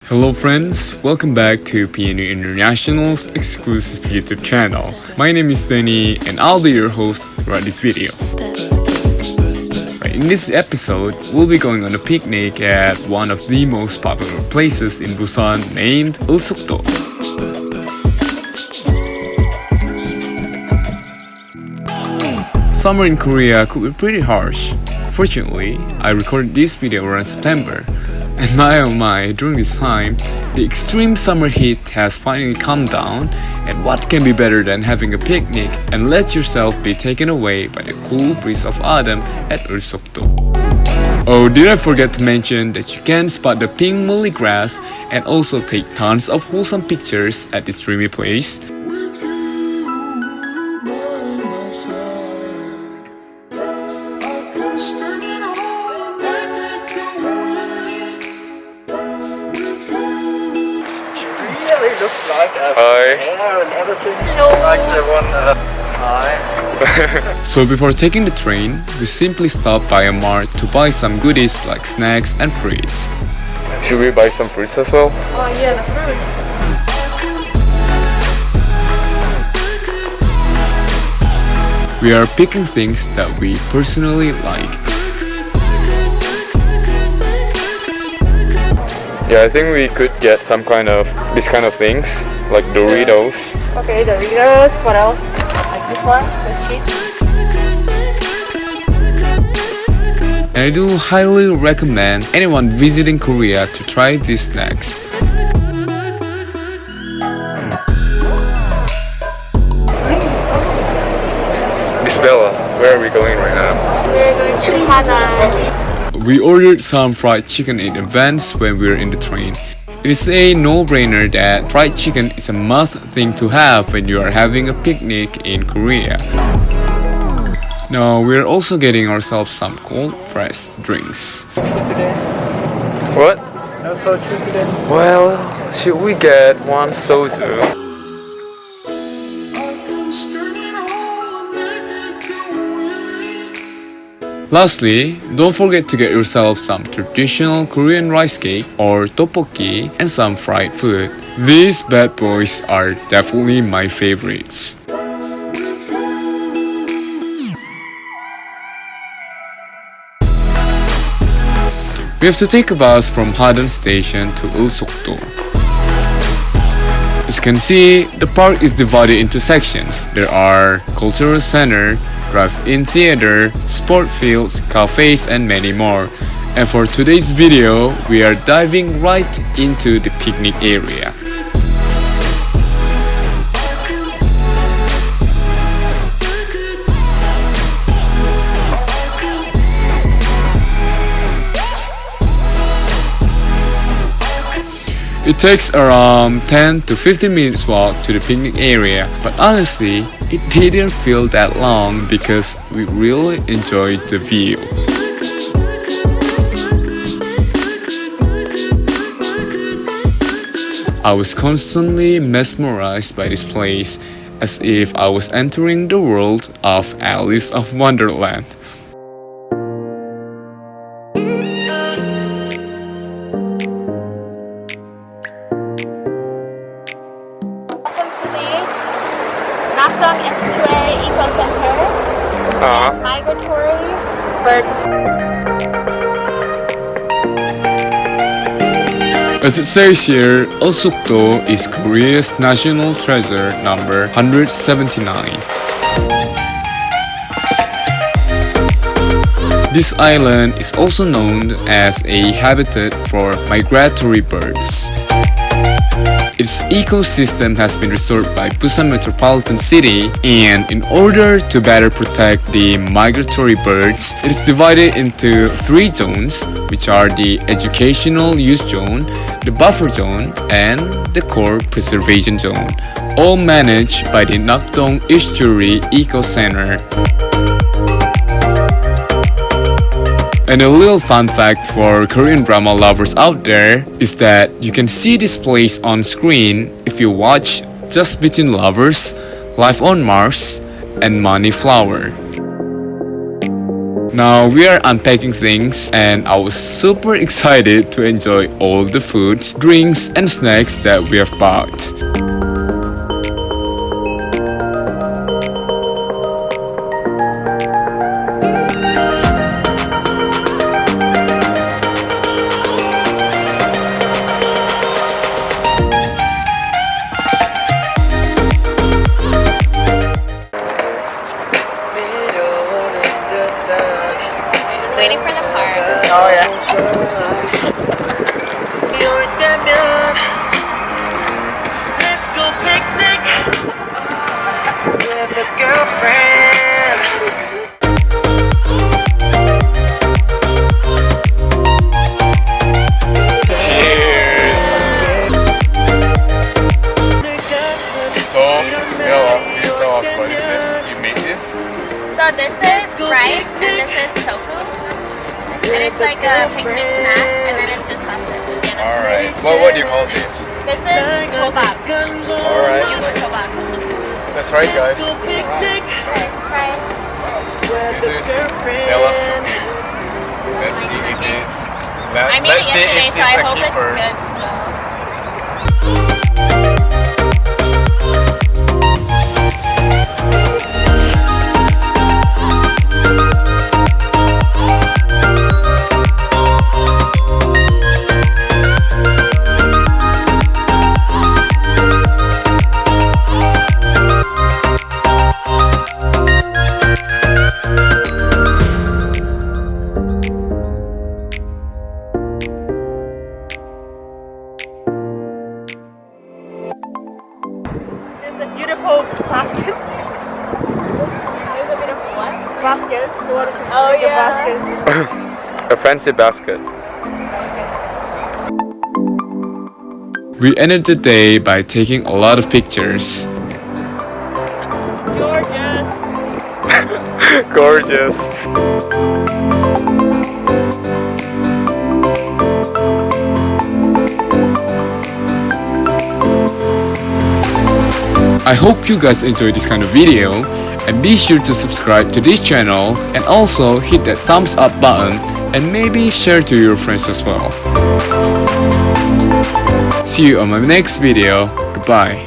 Hello friends, welcome back to PNU International's exclusive YouTube channel. My name is Danny and I'll be your host throughout this video. In this episode, we'll be going on a picnic at one of the most popular places in Busan named Eulsokdo. Summer in Korea could be pretty harsh. Fortunately, I recorded this video around September. And my oh my, during this time, the extreme summer heat has finally calmed down, and what can be better than having a picnic and let yourself be taken away by the cool breeze of autumn at Eulsokdo. Oh, did I forget to mention that you can spot the pink Muhly grass and also take tons of wholesome pictures at this dreamy place. Looks like a hair and everything. Like the one So before taking the train, we simply stopped by a mart to buy some goodies like snacks and fruits. Should we buy some fruits as well? Oh yeah, the fruits. We are picking things that we personally like. Yeah, I think we could get some kind of this kind of things like Doritos. Okay, Doritos. What else? Like this one, this cheese. And I do highly recommend anyone visiting Korea to try these snacks. Miss Bella, where are we going right now? We're going to CANON. We ordered some fried chicken in advance when we were in the train. It is a no-brainer that fried chicken is a must thing to have when you are having a picnic in Korea. Now we're also getting ourselves some cold fresh drinks. What? No soju today. Well, should we get one soju? Lastly, don't forget to get yourself some traditional Korean rice cake or tteokbokki and some fried food. These bad boys are definitely my favorites. We have to take a bus from Hadon Station to Eulsokdo. As you can see, the park is divided into sections. There are cultural center, drive-in theater, sport fields, cafes, and many more. And for today's video, we are diving right into the picnic area. It takes around 10 to 15 minutes walk to the picnic area, but honestly, it didn't feel that long because we really enjoyed the view. I was constantly mesmerized by this place, as if I was entering the world of Alice of Wonderland. Ikson Center and migratory bird. As it says here, Eulsokdo is Korea's national treasure number 179. This island is also known as a habitat for migratory birds. Its ecosystem has been restored by Pusan metropolitan city, and in order to better protect the migratory birds, it is divided into 3 zones, which are the educational use zone, the buffer zone, and the core preservation zone, all managed by the Nakdong Estuary Eco Center. And a little fun fact for Korean drama lovers out there is that you can see this place on screen if you watch Just Between Lovers, Life on Mars, and Money Flower. Now we are unpacking things and I was super excited to enjoy all the foods, drinks and snacks that we have bought. Waiting for the car. Oh yeah. Let's go picnic with a girlfriend. Cheers! So, Ella, can you tell us what is this? You made this? So this is rice and this is tofu. And it's like a picnic snack and then it's just sausage. Alright. Well, what do you call this? This is chobab. Alright. Chobab. That's right, guys. Try it. This is Ella's cooking. Let's see if it's... I made it yesterday, so I hope it's good still. There's a beautiful basket. There's a bit of what? Basket. You want to Oh, take a yeah. basket? A fancy basket. We ended the day by taking a lot of pictures. Gorgeous. Gorgeous. I hope you guys enjoyed this kind of video and be sure to subscribe to this channel and also hit that thumbs up button and maybe share to your friends as well. See you on my next video. Goodbye.